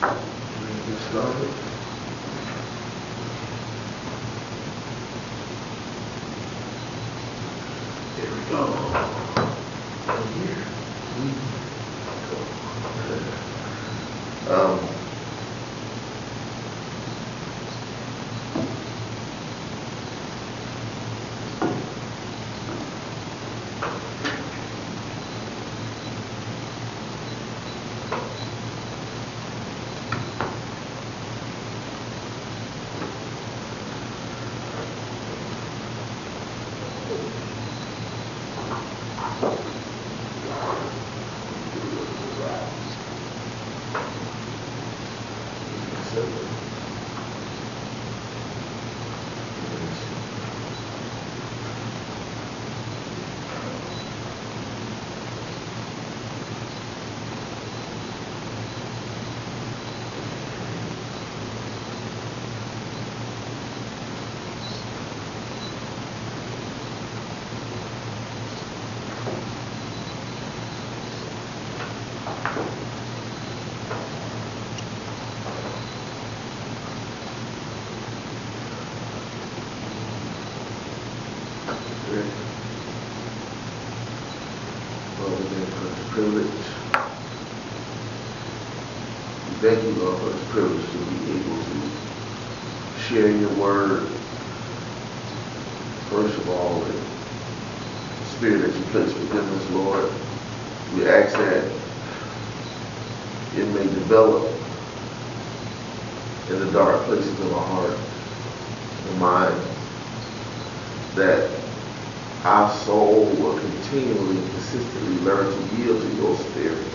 Get started. There we go. Right here. Privilege. Thank you, Lord, for this privilege to be able to share your word. First of all, the spirit that you placed within us, Lord. We ask that it may develop in the dark places of our heart and mind, that our soul will continually, consistently learn to yield to your spirit.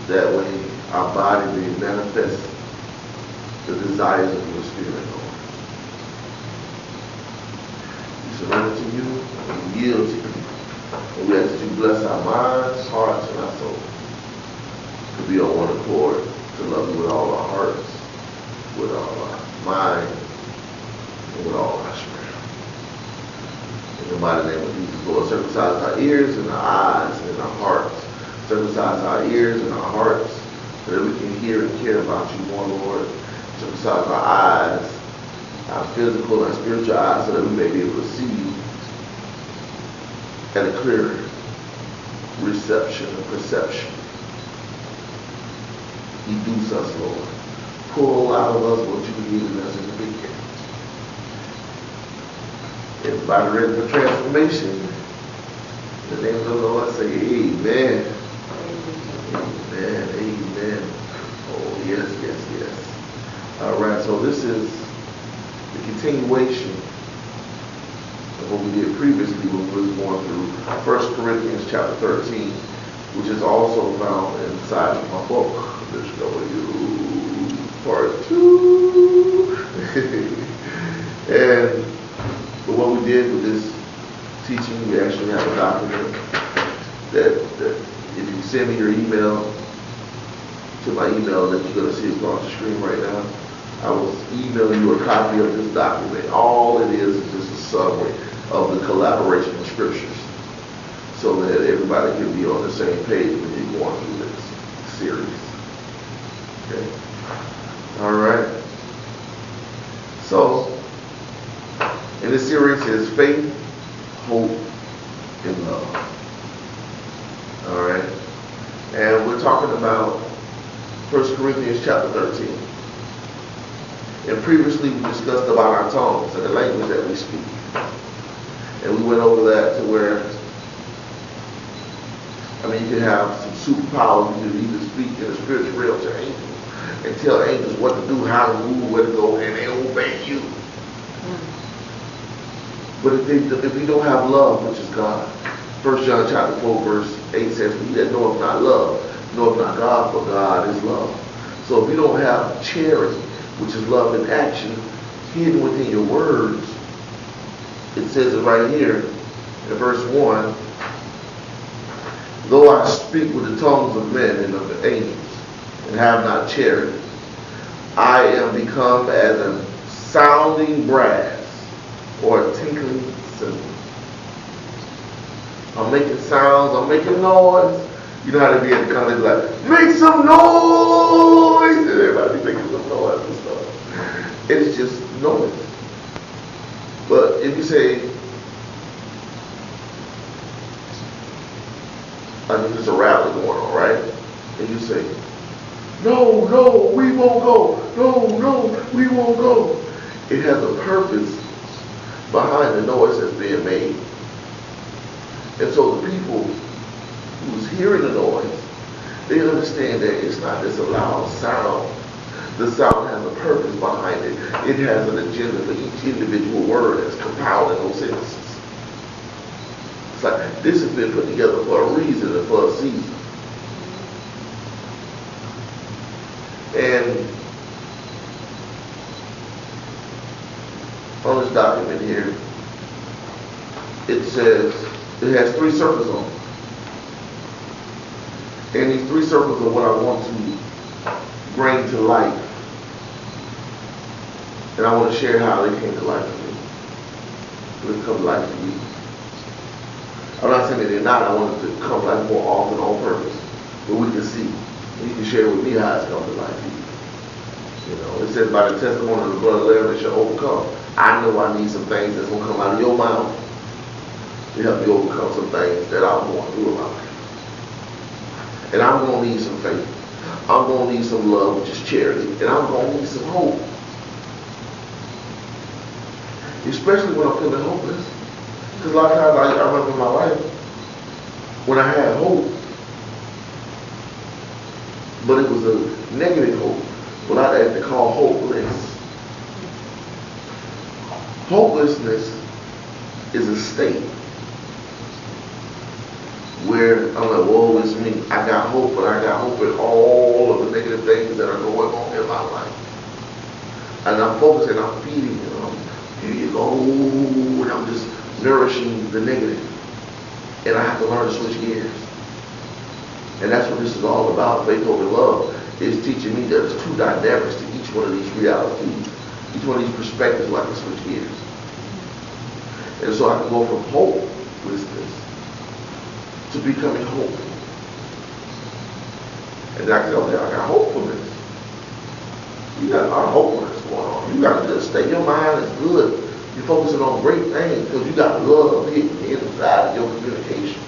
That way our body may manifest the desires of your spirit, Lord. We surrender to you and we yield to you. And we ask that you bless our minds, hearts, and our souls to be on one accord, to love you with all our hearts, with all our mind, and with all our strength. In the mighty name of Jesus, Lord, circumcise our ears and our eyes and our hearts. Circumcise our ears and our hearts so that we can hear and care about you more, Lord. Circumcise our eyes, our physical and spiritual eyes, so that we may be able to see you at a clearer reception and perception. Reduce us, Lord. Pull out of us what you need in us in the beginning. Everybody ready for transformation? In the name of the Lord, say amen. Amen. Amen. Oh, yes, yes, yes. All right, so this is the continuation of what we did previously when we were going through 1 Corinthians chapter 13, which is also found inside of my book, W Part 2. And what we did with this teaching, we actually have a document that if you send me your email to my email that you're going to see across the screen right now, I will email you a copy of this document. All it is just a summary of the collaboration of scriptures so that everybody can be on the same page when you're going through this series. Okay? All right. So, and this series is faith, hope, and love. All right? And we're talking about 1 Corinthians chapter 13. And previously we discussed about our tongues and the language that we speak. And we went over that to where, you can have some superpowers. You can either speak in the spiritual realm to angels and tell angels what to do, how to move, where to go, and they obey you. But if we don't have love, which is God, 1 John chapter 4 verse 8 says, "He that knoweth not love, knoweth not God, for God is love." So if you don't have charity, which is love in action, hidden within your words, it says it right here in verse 1, "Though I speak with the tongues of men and of the angels, and have not charity, I am become as a sounding brass or a tinkling cymbal." I'm making sounds, I'm making noise. You know how to be in the country, like, make some noise! noise. But if you say, I mean, there's a rally going on, right? And you say, no, no, we won't go. No, no, we won't go. It has a purpose behind the noise that's being made. And so the people who's hearing the noise, they understand that it's not just a loud sound. The sound has a purpose behind it. It has an agenda for each individual word that's compiled in those sentences. It's like this has been put together for a reason and for a season. And on this document here, it says it has 3 circles on it. And these 3 circles are what I want to bring to life. And I want to share how they came to life for me. They come to life for me. I'm not saying that they're not. I want it to come to life more often on purpose. But we can see. You can share with me how it's come to life for you. You know, it says by the testimony of the blood of the Lamb, they shall overcome. I know I need some things that's going to come out of your mouth to help me overcome some things that I'm going through in my life. And I'm going to need some faith. I'm going to need some love, which is charity. And I'm going to need some hope. Especially when I'm feeling hopeless. Because a lot of times I remember in my life when I had hope, but it was a negative hope. What I like to call hopeless. Hopelessness is a state where I'm like, woe is me. I got hope, but I got hope in all of the negative things that are going on in my life. And I'm focusing, I'm feeding, here you go, and I'm just nourishing the negative. And I have to learn to switch gears. And that's what this is all about. Faith, hope, and love is teaching me that there's 2 dynamics to each one of these realities. Each one of these perspectives where I can switch gears. And so I can go from hopelessness to becoming hopeful. And I can tell them, I got hopefulness. You got a lot of hopefulness going on. You got a good state. Your mind is good. You're focusing on great things because you got love hidden inside of your communication.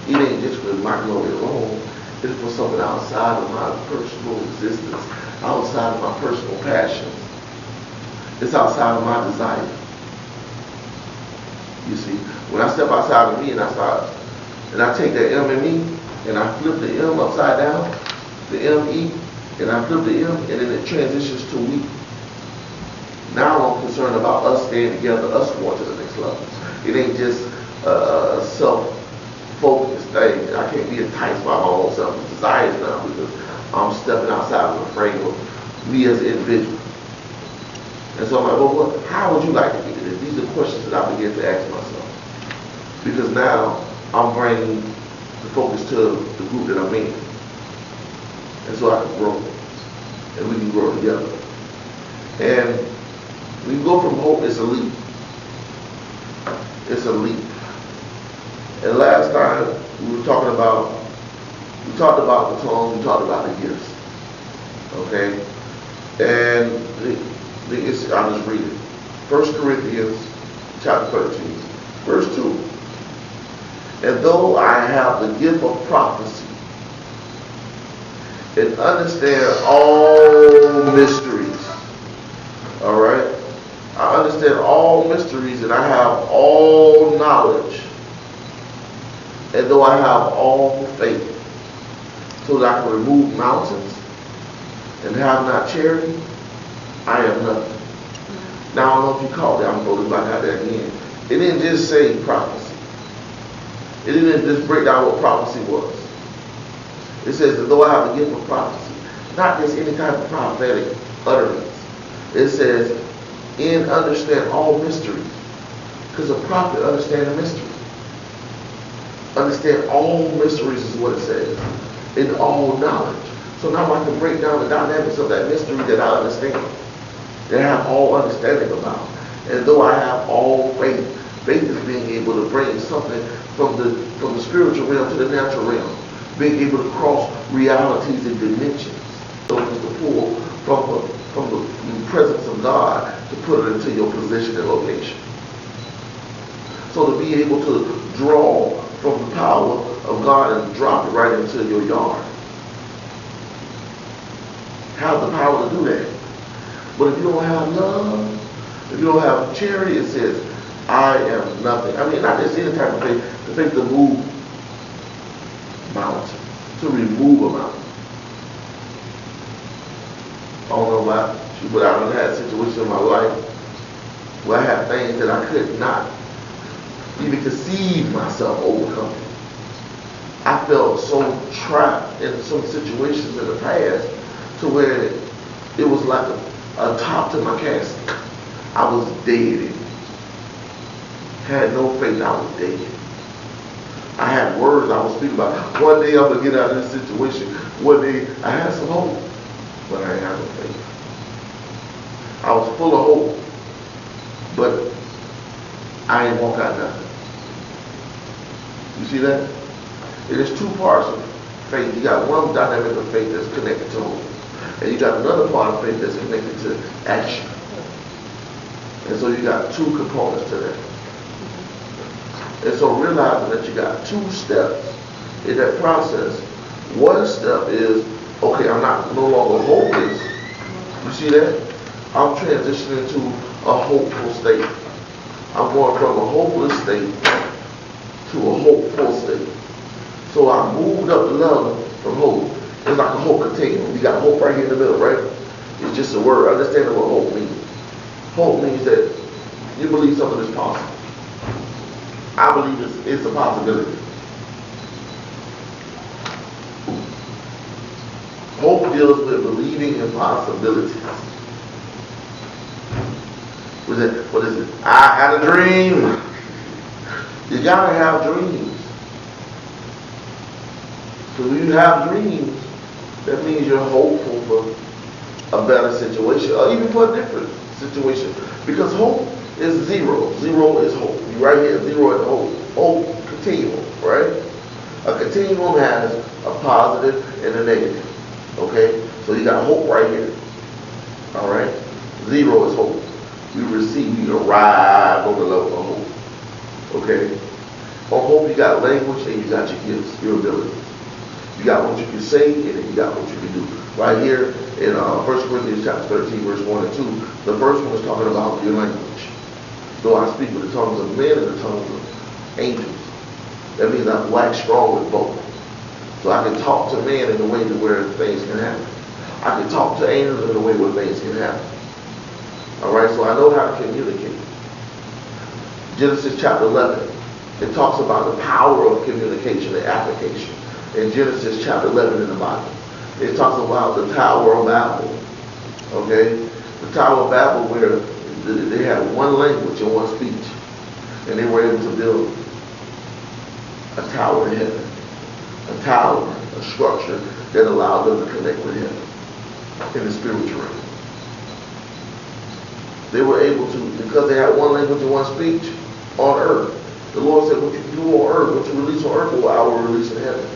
It ain't just for my glory alone. It's for something outside of my personal existence, outside of my personal passions. It's outside of my desire. You see, when I step outside of me and I take that M in me and I flip the M upside down, the M-E, and I flip the M and then it transitions to we. Now I'm concerned about us staying together, us going to the next level. It ain't just a self-focused thing. I can't be enticed by my own selfish desires now because I'm stepping outside of the frame of me as an individual. And so I'm like, well, how would you like to be this? These are questions that I begin to ask myself. Because now I'm bringing the focus to the group that I'm in. And so I can grow. And we can grow together. And we go from hope, it's a leap. It's a leap. And last time we talked about the tongues, we talked about the gifts. Okay? And I'll just read it. 1 Corinthians chapter 13, verse 2. And though I have the gift of prophecy and understand all mysteries, all right? I understand all mysteries and I have all knowledge. And though I have all faith, so that I can remove mountains and have not charity, I am nothing. Now, I don't know if you caught that. I'm going to back out that again. It didn't just say prophecy. It didn't just break down what prophecy was. It says that though I have the gift of prophecy, not just any type of prophetic utterance. It says, and understand all mysteries. Because a prophet understands a mystery. Understand all mysteries is what it says. In all knowledge. So now I can break down the dynamics of that mystery that I understand. That I have all understanding about. And though I have all faith, faith is being able to bring something from the spiritual realm to the natural realm. Being able to cross realities and dimensions. So it's to pull from the presence of God to put it into your position and location. So to be able to draw from the power of God and drop it right into your yard. Have the power to do that. But if you don't have love, if you don't have charity, it says, I am nothing. I mean, not just any type of faith, the faith to move mountains, to remove a mountain. I don't know about you, but I've had situations in my life where I had things that I could not even conceive myself overcoming. I felt so trapped in some situations in the past to where it was like a top to my casket. I was dead. Had no faith, I was dead. I had words I was speaking about. One day I'm going to get out of this situation. One day I had some hope, but I didn't have no faith. I was full of hope, but I ain't walk out nothing. You see that? It is two parts of faith. You got one dynamic of faith that's connected to hope. And you got another part of faith that's connected to action. And so you got two components to that. And so realizing that you got two steps in that process. One step is, okay, I'm no longer hopeless. You see that? I'm transitioning to a hopeful state. I'm going from a hopeless state to a hopeful state. So I moved up the level from hope. It's like a hope continuum. You got hope right here in the middle, right? It's just a word. Understand what hope means. Hope means that you believe something is possible. I believe it's a possibility. Hope deals with believing in possibilities. What is it? I had a dream. You gotta have dreams. So when you have dreams, that means you're hopeful for a better situation, or even for a different situation. Because hope is zero. Zero is hope. You right here, zero is hope. Hope continuum, right? A continuum has a positive and a negative. Okay? So you got hope right here. Alright? Zero is hope. You receive, you arrive on the level of hope. Okay? On hope you got language and you got your gifts, your abilities. You got what you can say and then you got what you can do. Right here in 1 Corinthians chapter 13, verse 1 and 2, the first one is talking about your language. Though I speak with the tongues of men and the tongues of angels. That means I'm wax strong with both. So I can talk to men in a way to where things can happen. I can talk to angels in a way where things can happen. Alright, so I know how to communicate. Genesis chapter 11, it talks about the power of communication and application. In Genesis chapter 11 in the Bible, it talks about the Tower of Babel. Okay? The Tower of Babel where they had one language and one speech. And they were able to build a tower in heaven. A tower, a structure that allowed them to connect with heaven in the spiritual realm. They were able to, because they had one language and one speech on earth. The Lord said, what you do on earth, what you release on earth, I will release in heaven.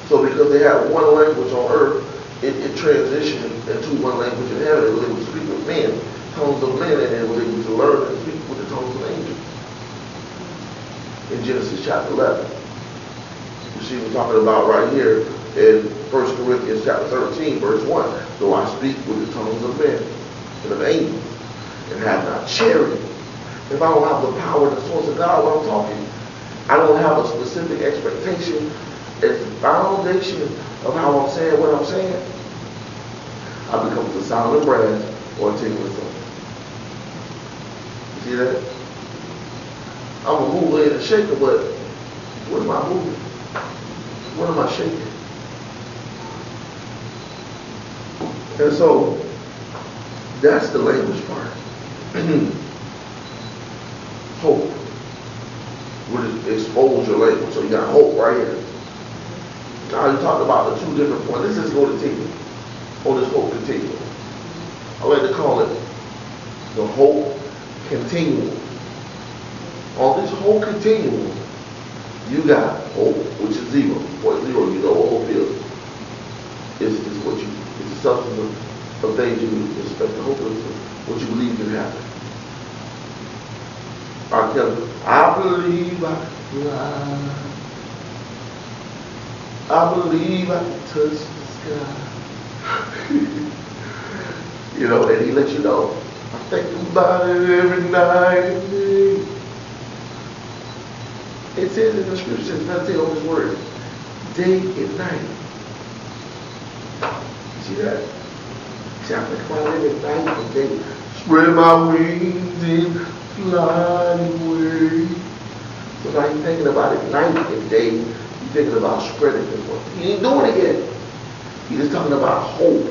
So because they had one language on earth, it transitioned into one language in heaven. It was able to speak with men, tongues of men, and it was able to learn and speak with the tongues of angels. In Genesis chapter 11. You see we're talking about right here in 1 Corinthians chapter 13, verse 1. Though I speak with the tongues of men and of angels, and have not charity. If I don't have the power and the source of God when I'm talking, I don't have a specific expectation as the foundation of how I'm saying what I'm saying, I become the sound of brass or a tingling song. You see that? I'm a mover and a shaker, but what am I moving? What am I shaking? And so, that's the language part. Hope. Would expose your language. So you got hope right here. Now you talk about the two different points. Let's just go to continuum. On this hope continuum. I like to call it the hope continuum. On this whole continuum, you got hope, which is 0. Point 0, you know what hope is. It's what you, it's the substance of of things you expect. The hope is what you believe can happen. I believe I can fly. I believe I can touch the sky. You know, and he lets you know. I think about it every night and day. It says in the scriptures, meditate on his word, day and night. You see that? See, I think about it every night and day. Spread my wings and fly away. So now you're thinking about it night and day. You're thinking about spreading his word. He ain't doing it yet. He's just talking about hope.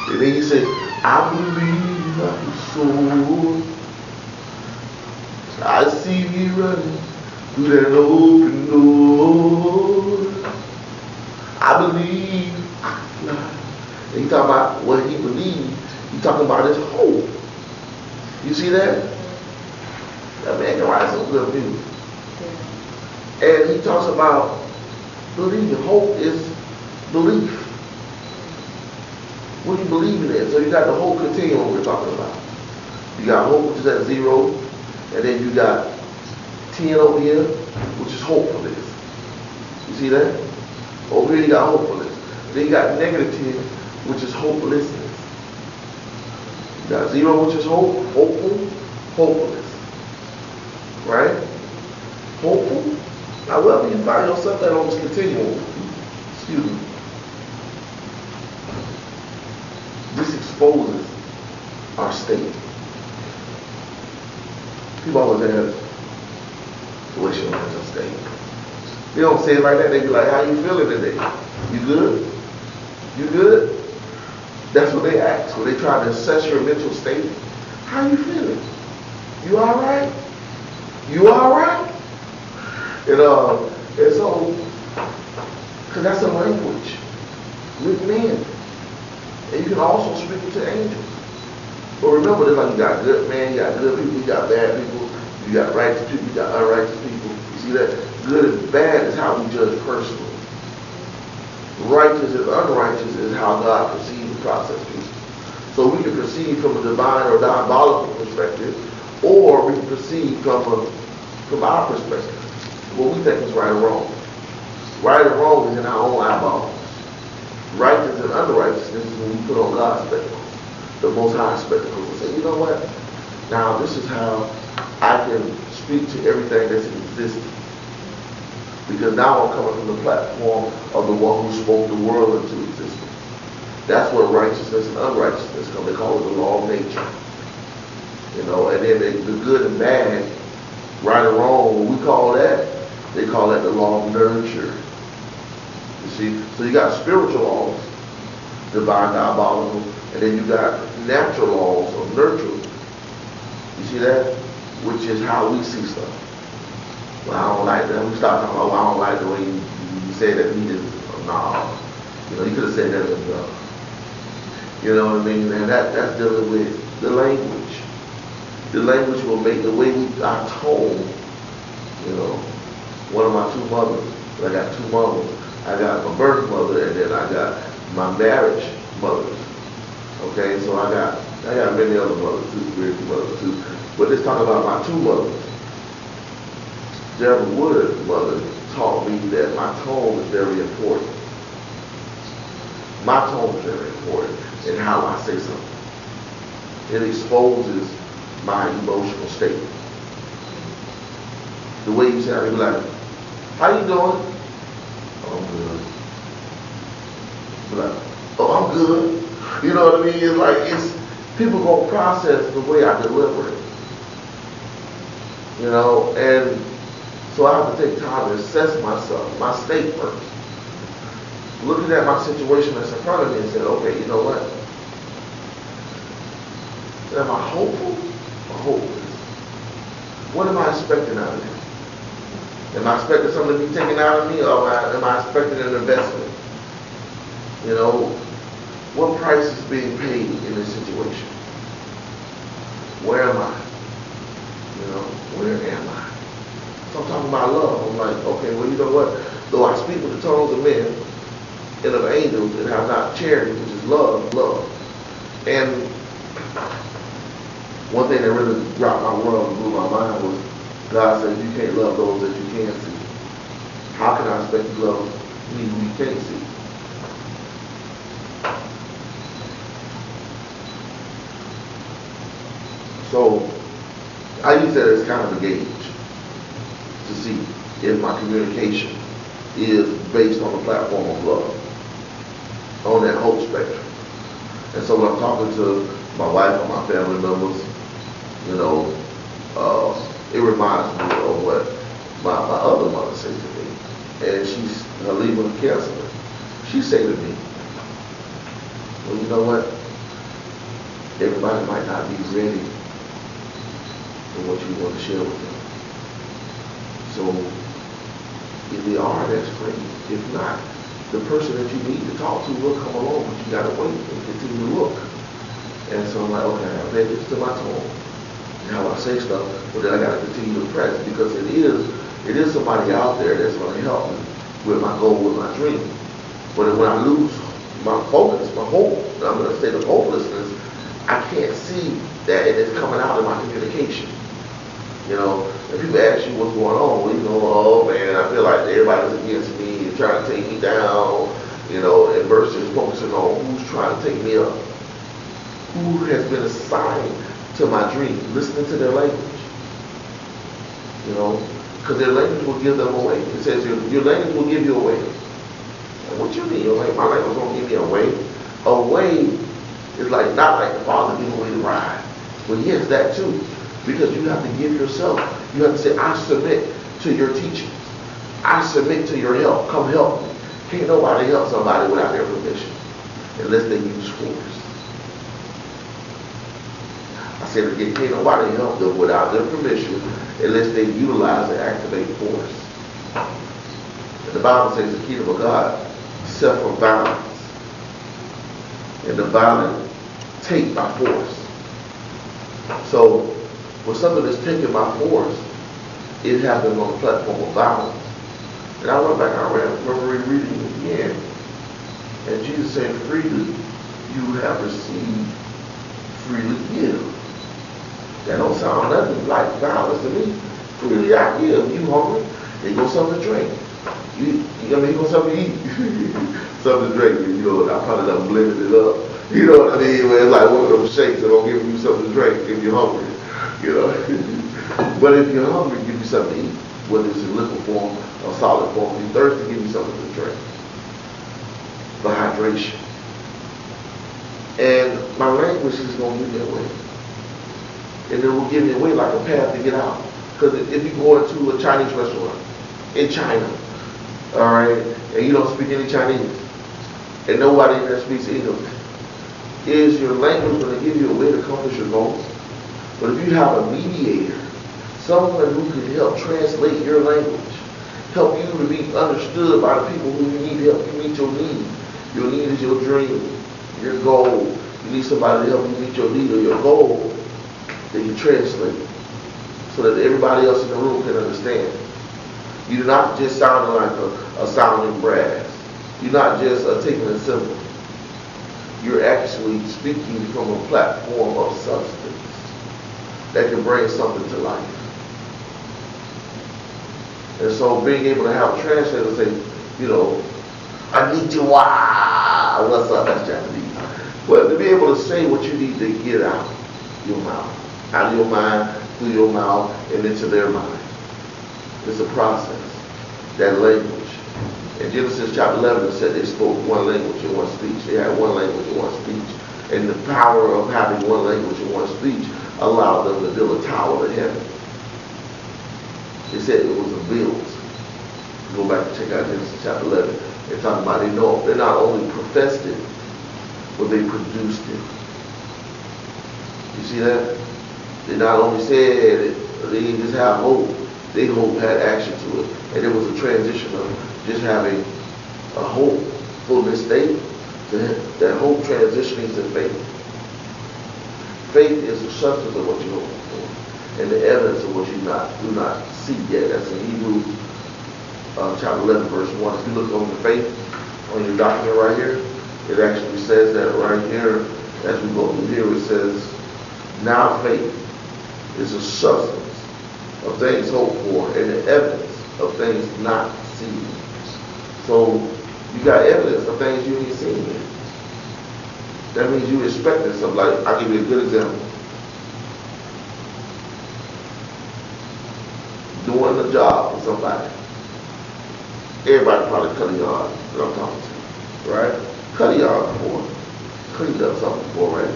And then he said, I believe I can soar. I see me running through that open door. I believe I can fly. And he's talking about what he believes. He's talking about his hope. You see that? That man can write some good music. And he talks about believing. Hope is belief. What are you believing in? So you got the whole continuum we're talking about. You got hope, which is at 0, and then you got 10 over here, which is hopefulness. You see that? Over here you got hopefulness. Then you got negative 10, which is hopelessness. You got 0, which is hope, hopeful, hopeless. Right? Hopeful. Now wherever you find yourself at on this continuum, excuse me, this exposes our state. People always ask, what's your mental state? They don't say it like that. They be like, how you feeling today? You good? You good? That's what they ask when they try to assess your mental state. How you feeling? You all right? You all right? And so, because that's a language with men. And you can also speak to angels. But remember, there's like you got good men, you got good people, you got bad people, you got righteous people, you got unrighteous people. You see that? Good and bad is how we judge personally. Righteous and unrighteous is how God perceives and processes people. So we can perceive from a divine or diabolical perspective, or we can perceive from our perspective, what we think is right or wrong. Right and wrong is in our own eyeballs. Righteous and unrighteousness is when we put on God's spectacles, the Most High spectacles, and say, you know what? Now this is how I can speak to everything that's in existence. Because now I'm coming from the platform of the one who spoke the world into existence. That's where righteousness and unrighteousness come. They call it the law of nature. You know, and then the good and bad, right and wrong, what we call that, they call that the law of nurture. You see, so you got spiritual laws, divine, diabolical, and then you got natural laws of nurture. You see that? Which is how we see stuff. Well, I don't like that. We start talking about, well, I don't like the way you say that he is. No. You know, you could have said that as well. You know what I mean? And that's dealing with the language. The language will make the way our tone, you know. One of my two mothers, I got two mothers. I got my birth mother and then I got my marriage mothers. Okay, so I got many other mothers too, spiritual mothers too. But let's talk about my two mothers. Dederick Woodard's mother taught me that my tone is very important. My tone is very important in how I say something. It exposes my emotional state. The way you say it, be like, how you doing? Oh, I'm good. Be like, oh, I'm good. You know what I mean? It's like, people gonna process the way I deliver it. You know, and so I have to take time to assess myself, my state first. Looking at my situation that's in front of me and saying, okay, you know what? Am I hopeful or hopeless? What am I expecting out of it? Am I expecting something to be taken out of me, or am I expecting an investment? You know, what price is being paid in this situation? Where am I? You know, where am I? So I'm talking about love. I'm like, okay, well, you know what? Though I speak with the tongues of men and of angels and have not charity, which is love, And one thing that really rocked my world and blew my mind was God said, you can't love those that you can't see. How can I expect you to love me who you can't see? So I use that as kind of a gauge to see if my communication is based on the platform of love, on that whole spectrum. And so when I'm talking to my wife or my family members, you know, it reminds me of what my other mother said to me. And she's a legal counselor. She said to me, well, you know what? Everybody might not be ready for what you want to share with them. So if they are, that's great. If not, the person that you need to talk to will come along, but you got to wait and continue to look. And so I'm like, okay, I read this to my tone. How I say stuff, but then I got to continue to press because it is somebody out there that's going to help me with my goal, with my dream. But when I lose my focus, my hope, I'm going to say the hopelessness, I can't see that it is coming out in my communication. You know, if people ask you what's going on, well, you know, oh man, I feel like everybody's against me, trying to take me down, you know, and versus focusing on who's trying to take me up, who has been assigned to my dream, listening to their language, you know, because their language will give them away. It says your language will give you away. And what you mean? My language won't give me away. Away is like not like the Father giving away the ride, but yes, that too, because you have to give yourself. You have to say, I submit to your teachings. I submit to your help. Come help me. Can't nobody help somebody without their permission, unless they use force. I said again, can't nobody help them without their permission unless they utilize and activate force. And the Bible says the kingdom of God suffer violence, and the violent take by force. So when something is taken by force, it happens on the platform of violence. And I went back, I remember reading it again, and Jesus said, freely you have received, freely give. That don't sound nothing like violence to me. Freely I give. You hungry? They go something to drink. You go something to eat. Something to drink. You know, I probably done blended it up. You know what I mean? Where it's like one of those shakes that don't give you something to drink if you're hungry. You know. But if you're hungry, give you something to eat. Whether it's in liquid form or solid form. If you're thirsty, give you something to drink. For hydration. And my language is going to give me away. And it will give me away like a path to get out. Because if you go into a Chinese restaurant in China, all right, and you don't speak any Chinese, and nobody in there speaks English, is your language going to give you a way to accomplish your goals? But if you have a mediator, someone who can help translate your language, help you to be understood by the people who you need to help you meet your need. Your need is your dream, your goal. You need somebody to help you meet your need or your goal. That you translate so that everybody else in the room can understand. You're not just sounding like a sounding brass. You're not just taking a symbol. You're actually speaking from a platform of substance that can bring something to life. And so being able to have a translator say, you know, I need you, wow, what's up, that's Japanese. But to be able to say what you need to get out your mouth. Out of your mind, through your mouth, and into their mind. It's a process. That language. In Genesis chapter 11, it said they spoke one language in one speech. They had one language in one speech. And the power of having one language in one speech allowed them to build a tower to heaven. They said it was a build. Go back and check out Genesis chapter 11. They're talking about they not only professed it, but they produced it. You see that? They not only said it, they didn't just have hope. They hope had action to it. And it was a transition of just having a hopefulness state to that hope transitioning to faith. Faith is the substance of what you hope for and the evidence of what you do not see yet. That's in Hebrews chapter 11, verse 1. If you look on your faith, on your document right here, it actually says that right here as we go through here, it says, now faith is a substance of things hoped for and the evidence of things not seen. So you got evidence of things you ain't seen yet. That means you expecting something. Like, I'll give you a good example. Doing a job for somebody. Everybody probably cut a yard that I'm talking to, right? Cut a yard before. Cleaned up something before, right?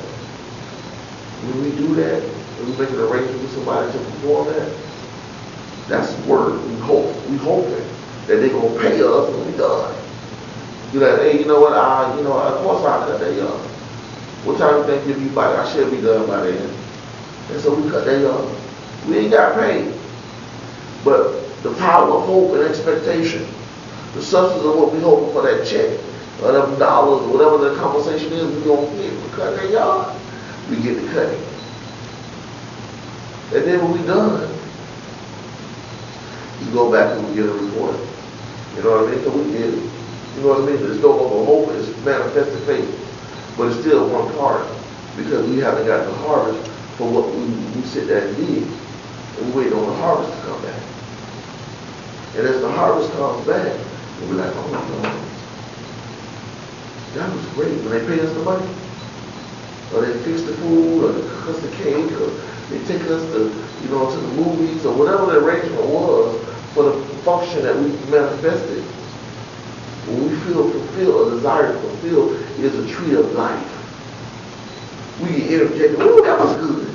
When we do that, when we make an arrangement with somebody to perform that, that's word. We hoping that they're gonna pay us when we done. You're like, hey, you know what? Of course I cut that yard. What time do you think you'll be by? I should be done by then. And so we cut that yard. We ain't got paid. But the power of hope and expectation, the substance of what we hoping for that check, or them dollars, or whatever the conversation is, we gonna get for cutting that yard. We get to cut it. And then when we done, you go back and we get a report. You know what I mean? So we did it. You know what I mean? There's no longer hope, it's manifested faith. But it's still one part, because we haven't got the harvest for what we sit there and did. And we wait on the harvest to come back. And as the harvest comes back, we'll be like, oh my God, that was great. When they pay us the money, or they fix the food, or they cook us the cake, or they take us to the movies, or whatever the arrangement was for the function that we manifested. When we feel fulfilled, a desire to fulfill is a tree of life. We get interjected, ooh, that was good.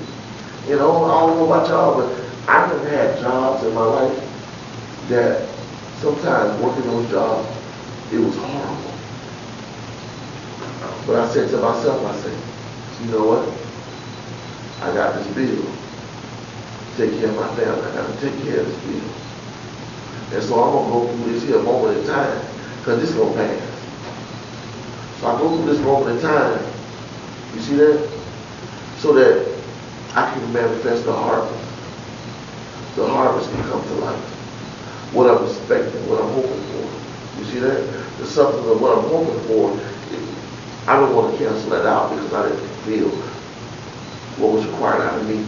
I don't know about y'all, but I have had jobs in my life that sometimes working those jobs, it was horrible. But I said to myself, you know what? I got this bill. Take care of my family. I got to take care of this bill. And so I'm going to go through this here moment in time, because this is going to pass. So I go through this moment in time, you see that? So that I can manifest the harvest. The harvest can come to life. What I'm expecting, what I'm hoping for. You see that? The substance of what I'm hoping for, I don't want to cancel that out because I didn't feel what was required out of me.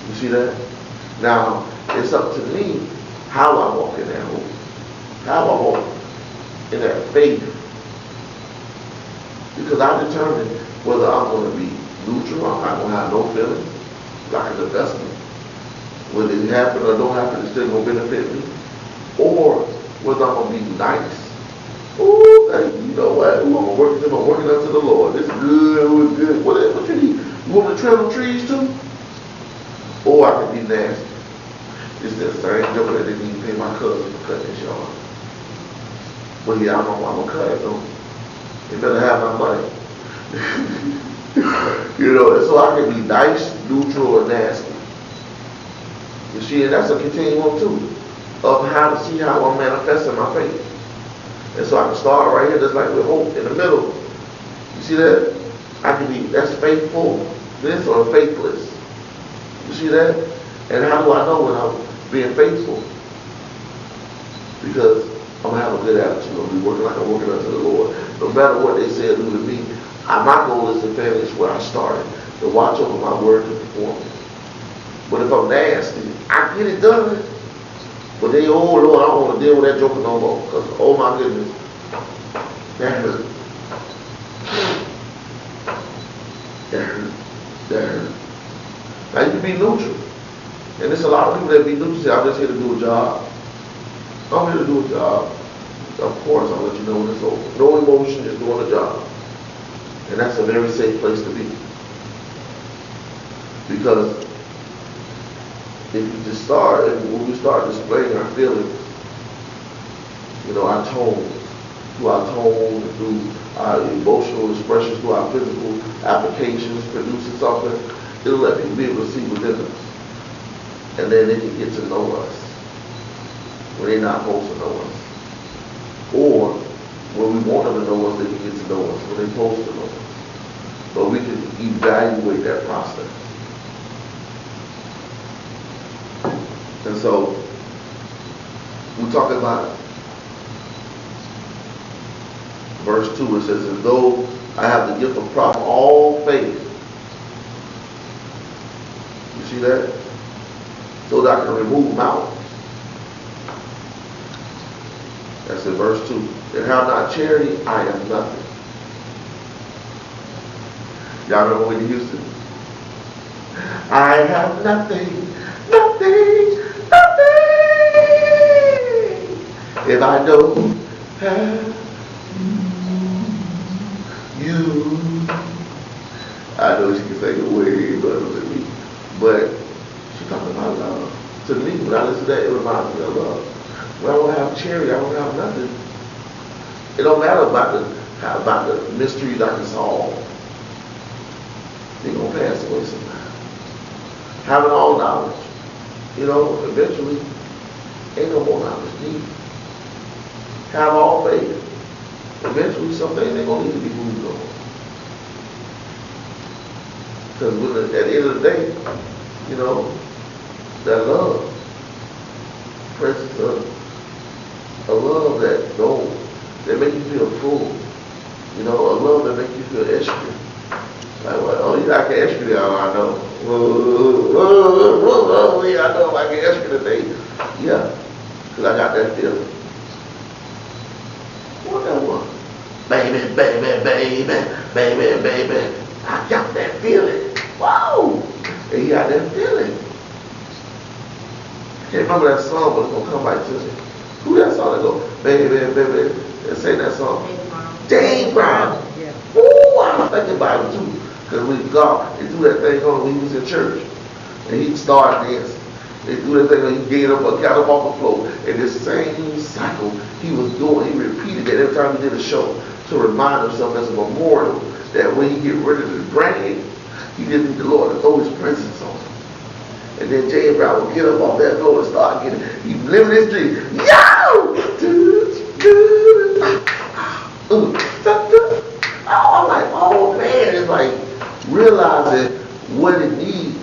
You see that? Now, it's up to me how I walk in that hope. How I walk in that faith. Because I determine whether I'm going to be neutral, I'm not going to have no feelings, like an investment. Whether it happen or don't happen, it's still going to benefit me. Or whether I'm going to be nice. Ooh, you know what? I'm working unto the Lord. This is good, it was good. What you need? You want me to trim them trees too? Or I can be nasty. It's that same joke that didn't even pay my cousin for cutting his yard. But yeah, I'm going to cut it though. They better have my money. And so I can be nice, neutral, or nasty. You see, and that's a continuum too, of how to see how I'm manifesting my faith. And so I can start right here, just like with hope in the middle. You see that? I can be, that's faithful, this or faithless. You see that? And how do I know when I'm being faithful? Because I'm going to have a good attitude. I'm going to be working like I'm working unto the Lord. No matter what they say or do to me, my goal is to finish where I started, to watch over my word to perform it. But if I'm nasty, I get it done. But they, oh Lord, I don't want to deal with that joker no more. Because, oh my goodness, that hurt. That hurt. That hurt. Now you can be neutral. And there's a lot of people that be neutral say, I'm just here to do a job. I'm here to do a job. Of course, I'll let you know when it's over. No emotion, just doing a job. And that's a very safe place to be. Because if you just start, when we start displaying our feelings, our tone, through our tone, through our emotional expressions, through our physical applications, producing something, it'll let people be able to see within us. And then they can get to know us when they're not supposed to know us. Or when we want them to know us, they can get to know us when they're supposed to know us. But we can evaluate that process. And so, we talk about verse 2, it says, as though I have the gift of prophecy, all faith. You see that? So that I can remove mountains. That's in verse 2. And have not charity, I am nothing. Y'all remember Whitney Houston? I have nothing, nothing, nothing. If I don't have you. I know she can sing it way better than me. But she talking about love. To me, when I listen to that, it reminds me of love. When I don't have charity, I don't have nothing. It don't matter about the mysteries I can solve. They're going to pass away sometime. Having all knowledge, eventually, ain't no more knowledge needed. Have all faith. Eventually, some things ain't going to need to be moved on. Because at the end of the day, that love, presence of a love that make you feel full, a love that make you feel extra. Like, well, oh, you like an extra now, I know. Yeah, I know like an extra today. Yeah, because I got that feeling. What that was? Baby, baby, baby, baby, baby. I got that feeling. Whoa! And he got that feeling. I can't remember that song, but it's going to come back to me. Who that song that go, baby, baby, baby, and say that song? James Brown. Yeah. Ooh, I was thinking about it too. Because when God, they threw that thing on when he was in church. And he started dancing. They threw that thing on, he gave up, got up off the floor. And this same cycle he was doing, he repeated that every time he did a show to remind himself as a memorial that when he get ready to bring it, he didn't need the Lord to throw his presence on him. And then James Brown would get up off that floor and start getting, he living his dream. Yo! I'm like, oh man, it's like realizing what it needs,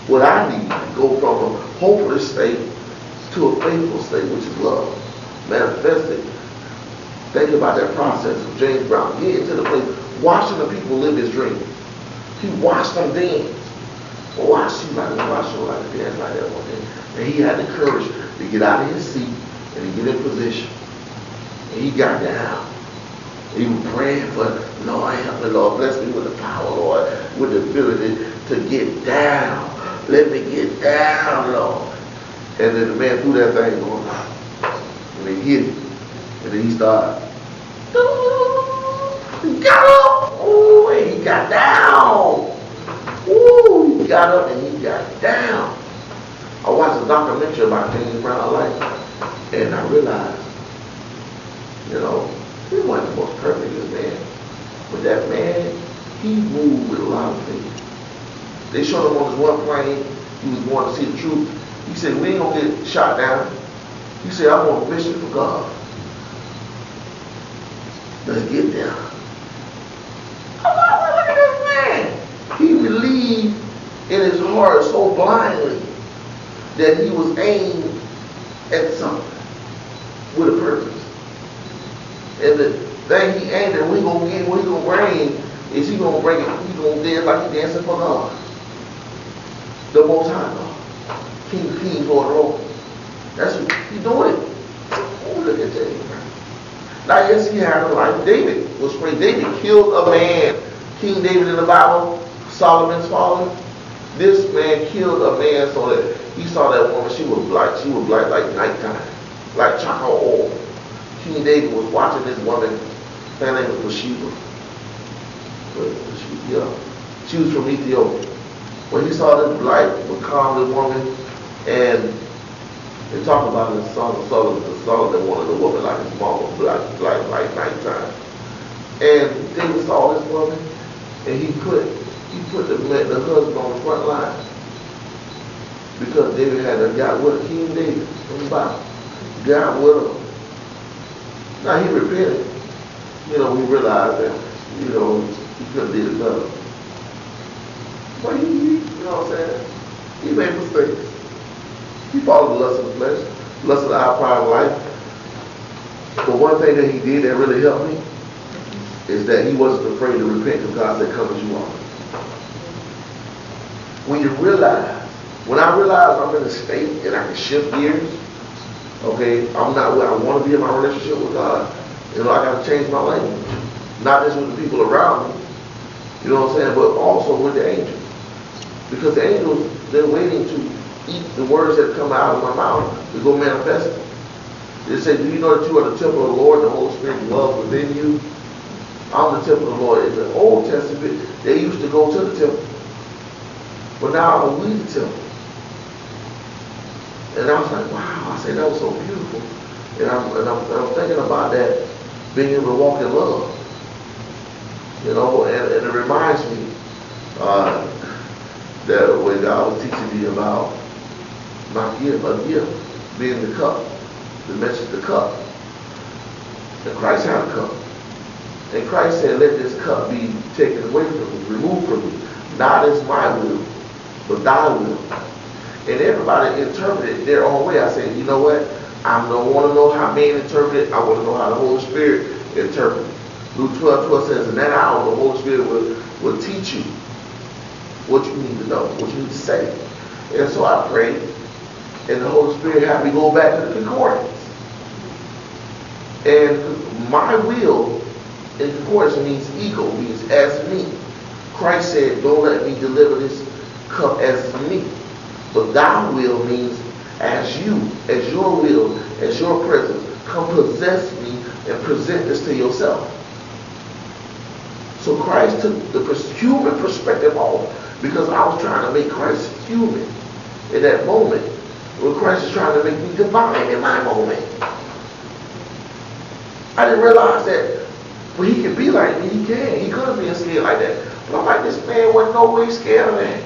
what I need to go from a hopeless state to a faithful state, which is love. Manifested. Think about that process of James Brown. Getting to the place, watching the people live his dream. He watched them dance. Watch you like dance like that one day. And he had the courage to get out of his seat and to get in position. And he got down. He was praying for, Lord, help me, Lord, bless me with the power, Lord, with the ability to get down. Let me get down, Lord. And then the man threw that thing on. And he hit it. And then he started. He got up. Ooh, and he got down. Ooh, he got up and he got down. I watched a documentary about James Brown's life. And I realized, he wasn't the most perfect man. But that man, he moved with a lot of faith. They showed him on this one plane. He was going to see the truth. He said, we ain't going to get shot down. He said, I'm on a mission for God. Let's get down. I'm like, look at this man. He believed in his heart so blindly that he was aimed at something with a purpose. And the thing he aimed at, what he gonna get, what he gonna bring, is he gonna bring it, he gonna dance like he dancing for God. The Most High God. King Lord of all. That's what he's doing it. Oh, look at James Brown. Now, yes, he had a life. David was free. David killed a man. King David in the Bible, Solomon's father. This man killed a man so that he saw that woman, she was black like nighttime, like charcoal oil. King David was watching this woman, her name was Bathsheba. Yeah. She was from Ethiopia. When he saw this black, becalmed woman, and they talk about in the Song of Solomon, that wanted the woman like his mama, black like nighttime. And David saw this woman, and he put the husband on the front line. Because David had a guy with King David from the Bible. God with him. Now he repented. We realized that, he could have did it better. But he, you know what I'm saying? He made mistakes. He followed the lust of the flesh, lust of the eye, pride of life. The one thing that he did that really helped me is that he wasn't afraid to repent because God said, come as you are. When when I realize I'm in a state and I can shift gears, okay, I'm not where I want to be in my relationship with God, I got to change my language. Not just with the people around me, you know what I'm saying, but also with the angels. Because the angels, they're waiting to eat the words that come out of my mouth to go manifest it. They say, do you know that you are the temple of the Lord and the Holy Spirit dwells within you? I'm the temple of the Lord. In the Old Testament, they used to go to the temple. But now I'm we the temple. And I was like, wow, I said that was so beautiful. And I'm thinking about that, being able to walk in love. And it reminds me that when God was teaching me about my gift, a gift, being the cup, the message, the cup. And Christ had a cup. And Christ said, let this cup be taken away from me, removed from me. Not as my will, but thy will. And everybody interpreted their own way. I said, you know what? I don't want to know how man interpreted it. I want to know how the Holy Spirit interpreted it. Luke 12:12 says, in that hour the Holy Spirit will teach you what you need to know, what you need to say. And so I prayed, and the Holy Spirit had me go back to the concordance. And my will in concordance means ego, means as me. Christ said, don't let me deliver this cup as me. But thy will means as you, as your will, as your presence. Come possess me and present this to yourself. So Christ took the human perspective off because I was trying to make Christ human in that moment. When Christ is trying to make me divine in my moment. I didn't realize that, well, he can be like me, he can. He could have been scared like that. But I'm like, this man wasn't no way scared of that.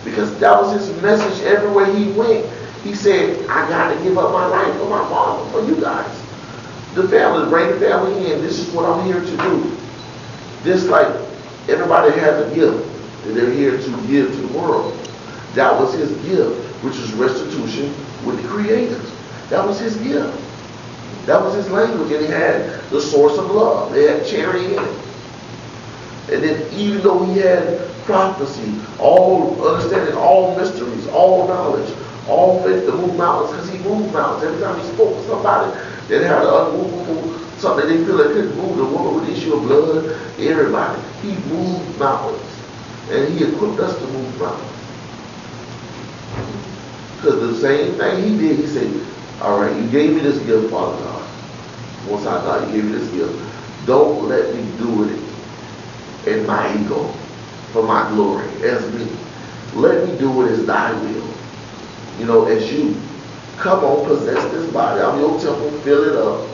Because that was his message everywhere he went. He said, I got to give up my life for my father, for you guys. The family, bring the family in. This is what I'm here to do. Just like everybody has a gift that they're here to give to the world. That was his gift, which is restitution with the Creator. That was his gift. That was his language, and he had the source of love. They had charity in it. And then even though he had prophecy, all understanding, all mysteries, all knowledge, all faith to move mountains, because he moved mountains. Every time he spoke to somebody that had an unmovable, something they feel they couldn't move, the woman with the issue of blood, everybody. He moved mountains. And he equipped us to move mountains. Because the same thing he did, he said, all right, you gave me this gift, Father God. Once I thought you gave me this gift, don't let me do it in my ego, for my glory, as me. Let me do it as thy will. As you. Come on, possess this body. I'm your temple, fill it up.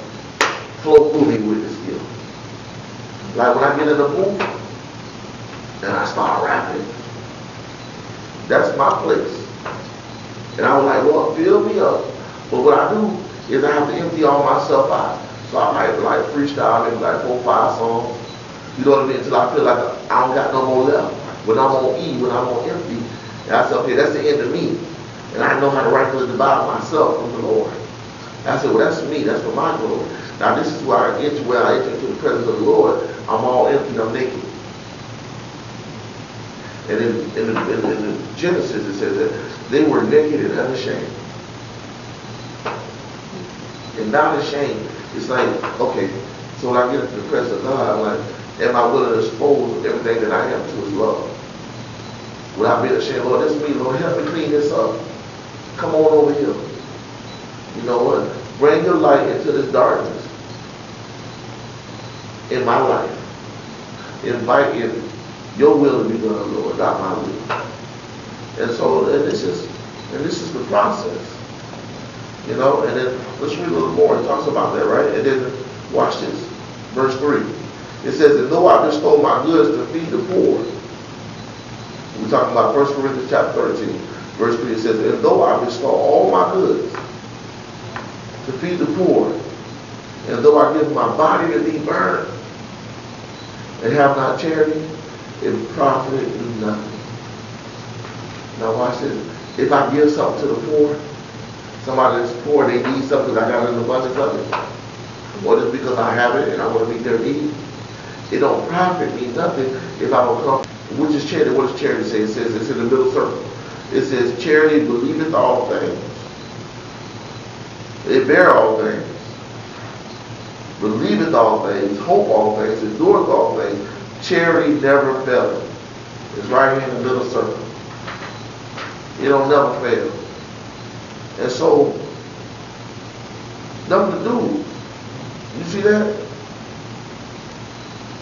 Flow through me with this gift. Like when I get in the booth and I start rapping, that's my place. And I was like, Lord, fill me up. But what I do is I have to empty all myself out. So I might like freestyle maybe like 4 or 5 songs. You know what I mean? Until I feel like I don't got no more left. When I'm on E, when I'm on empty, and I said, okay, that's the end of me. And I know how to rightfully divide myself from the Lord. And I said, well, that's me. That's for my glory. Now this is where I enter into the presence of the Lord. I'm all empty. I'm naked. And in Genesis it says that they were naked and unashamed. And not ashamed. It's like, okay, so when I get into the presence of God, I'm like, am I willing to expose everything that I am to his love? Without being ashamed, Lord, that's me, Lord, help me clean this up. Come on over here. You know what? Bring your light into this darkness in my life. Invite in your will to be done, Lord, not my will. And so, and this is the process. And then let's read a little more. It talks about that, right? And then watch this. Verse 3. It says, and though I bestow my goods to feed the poor. We're talking about 1 Corinthians chapter 13. Verse 3, it says, and though I bestow all my goods to feed the poor, and though I give my body to be burned, and have not charity, it profiteth me nothing. Now watch this. If I give something to the poor, somebody that's poor, they need something, I got an abundance of it. Or just because I have it and I want to meet their need. It don't profit me nothing if I don't come. Which is charity? What does charity say? It says it's in the middle circle. It says charity believeth all things. It bear all things. Believeth all things, hope all things, endureth all things. Charity never faileth. It's right here in the middle circle. It don't never fail. And so, them to do. You see that?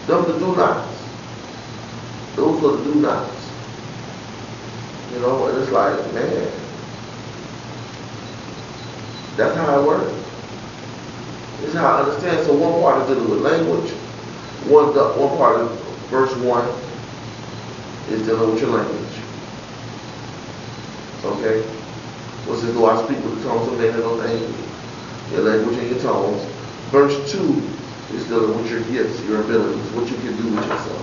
Them to do nots. Those are the do nots. You know, and it's like, man, that's how it works. This is how I understand. So one part is dealing with language. One part of verse 1 is dealing with your language. Okay? What says, do I speak with the tones of men and of angels? Your language and your tones. Verse 2 is dealing with your gifts, your abilities, what you can do with yourself.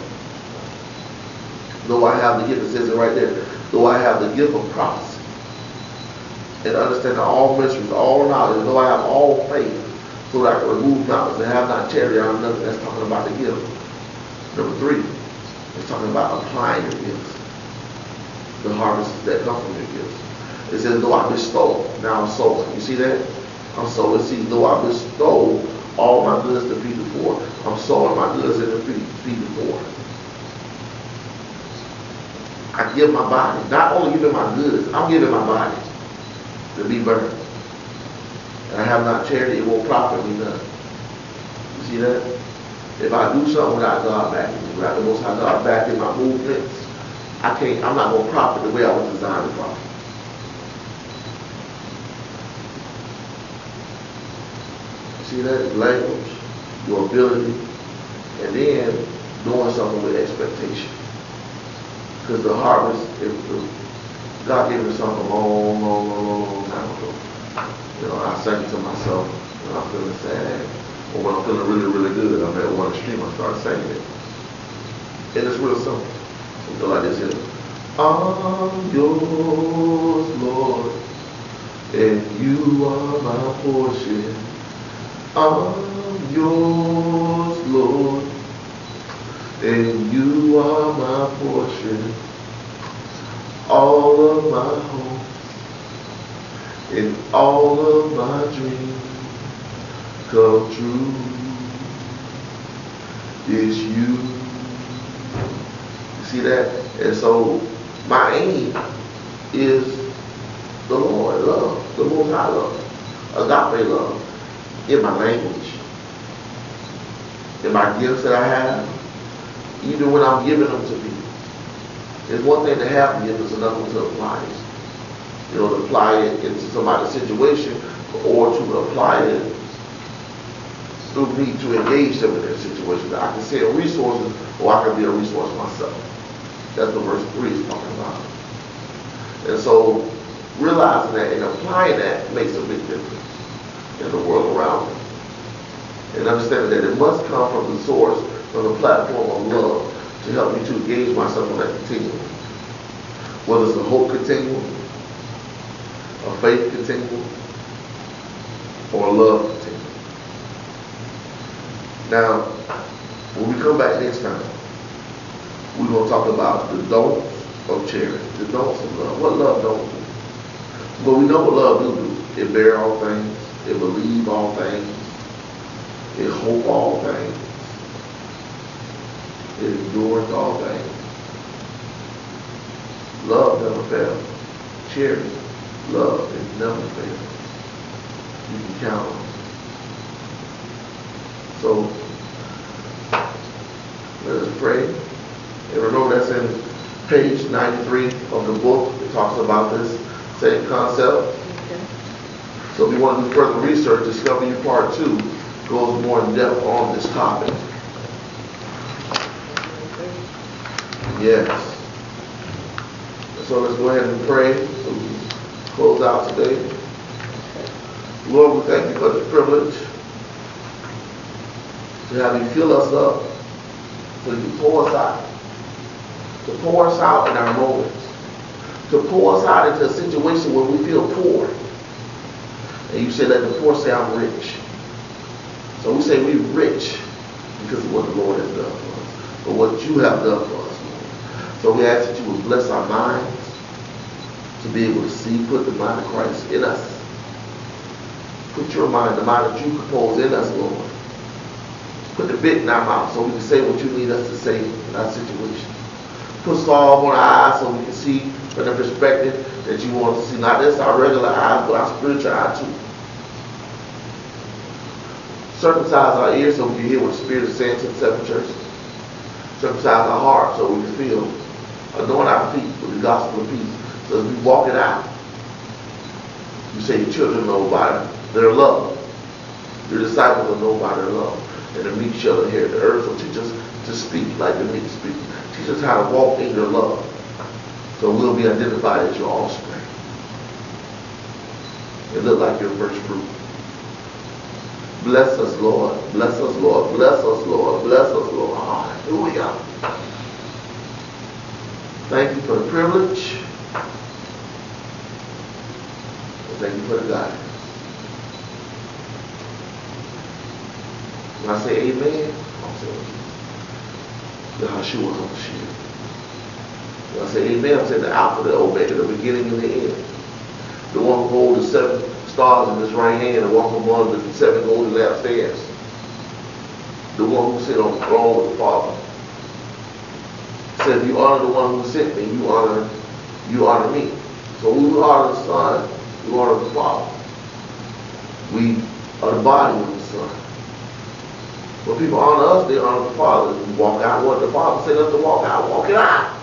Though I have the gift, it says it right there. Though I have the gift of prophecy and understand all mysteries, all knowledge, though I have all faith, so that I can remove knowledge and have not charity, I have nothing. That's talking about the gift. Number 3, it's talking about applying your gifts. The harvests that come from your gifts. It says, though I bestow, now I'm sowing. You see that? I'm sowing seed. Though I bestow all my goods to feed the poor, I'm sowing my goods in to feed the poor. I give my body. Not only giving my goods, I'm giving my body to be burned. And I have not charity, it won't profit me none. You see that? If I do something without God backing me, without the Most High God backing my movements, I'm not going to profit the way I was designed to profit. You see that? Language, your ability, and then doing something with expectation. Because the harvest, God gave me something a long time ago. You know, I sang it to myself when I'm feeling sad, or when I'm feeling really good. I'm at one extreme, I start singing it. And it's real simple. Something like this here. I'm yours, Lord, and you are my portion. I'm yours, Lord, and you are my portion. All of my hope and all of my dreams come true. It's you. You see that? And so my aim is the Lord, love, the Most High love, agape love, in my language, in my gifts that I have, even when I'm giving them to people. It's one thing to have gifts, it's another one to apply it. You know, to apply it into somebody's situation, or to apply it through me to engage them in their situation. I can send resources, or I can be a resource myself. That's what verse 3 is talking about. And so, realizing that and applying that makes a big difference in the world around me. And understanding that it must come from the source, from the platform of love, to help me to engage myself on that continuum. Whether it's a hope continuum, a faith continuum, or a love continuum. Now, when we come back next time, we're going to talk about the don'ts of charity, the don'ts of love. What love don't do? But we know what love do. It bear all things, it believe all things, it hope all things, it endures all things. Love never fails. Charity, love, it never fails. You can count on it. So, let us pray. And remember that's in page 93 of the book. It talks about this same concept. Okay. So if you want to do further research, Discover You Part 2 goes more in depth on this topic. Yes. So let's go ahead and pray so we can close out today. Lord, we thank you for the privilege to have you fill us up so you pour us out. To pour us out in our moments. To pour us out into a situation where we feel poor. And you said, let the poor say, I'm rich. So we say we're rich because of what the Lord has done for us, but what you have done for us, Lord. So we ask that you would bless our minds to be able to see, put the mind of Christ in us. Put your mind, the mind that you compose in us, Lord. Put the bit in our mouth so we can say what you need us to say in our situation. Put salve on our eyes so we can see from the perspective that you want us to see, not just our regular eyes, but our spiritual eye too. Circumcise our ears so we can hear what the Spirit is saying to the seven churches. Circumcise our heart so we can feel. Anoint our feet with the gospel of peace. So as we walk it out, you say your children know by their love. Your disciples will know by their love. And the meek shall inherit the earth. So teach us to speak like the meek speak. Teach us how to walk in your love. So we'll be identified as your offspring. And look like your first fruit. Bless us, Lord. Bless us, Lord. Bless us, Lord. Bless us, Lord. Hallelujah. Thank you for the privilege. Thank you for the guidance. When I say amen, I'm saying Yahshua HaMashiach. When I say amen, I'm saying the Alpha, the Omega, the beginning and the end. The one who holds the seven stars in his right hand and walk among the seven golden lampstands. The one who sits on the throne with the Father. Said, if you honor the one who sent me, you honor me. So when we honor the Son, we honor the Father. We are the body of the Son. When people honor us, they honor the Father. We walk out what the Father said us to walk out. Walk it out.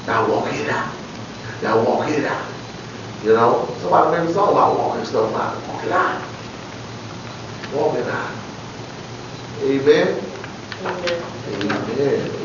Now walk it out. Now walk it out. You know, somebody made a song about walking stuff out. Walk it out. Walk it out. Amen. Amen. Amen.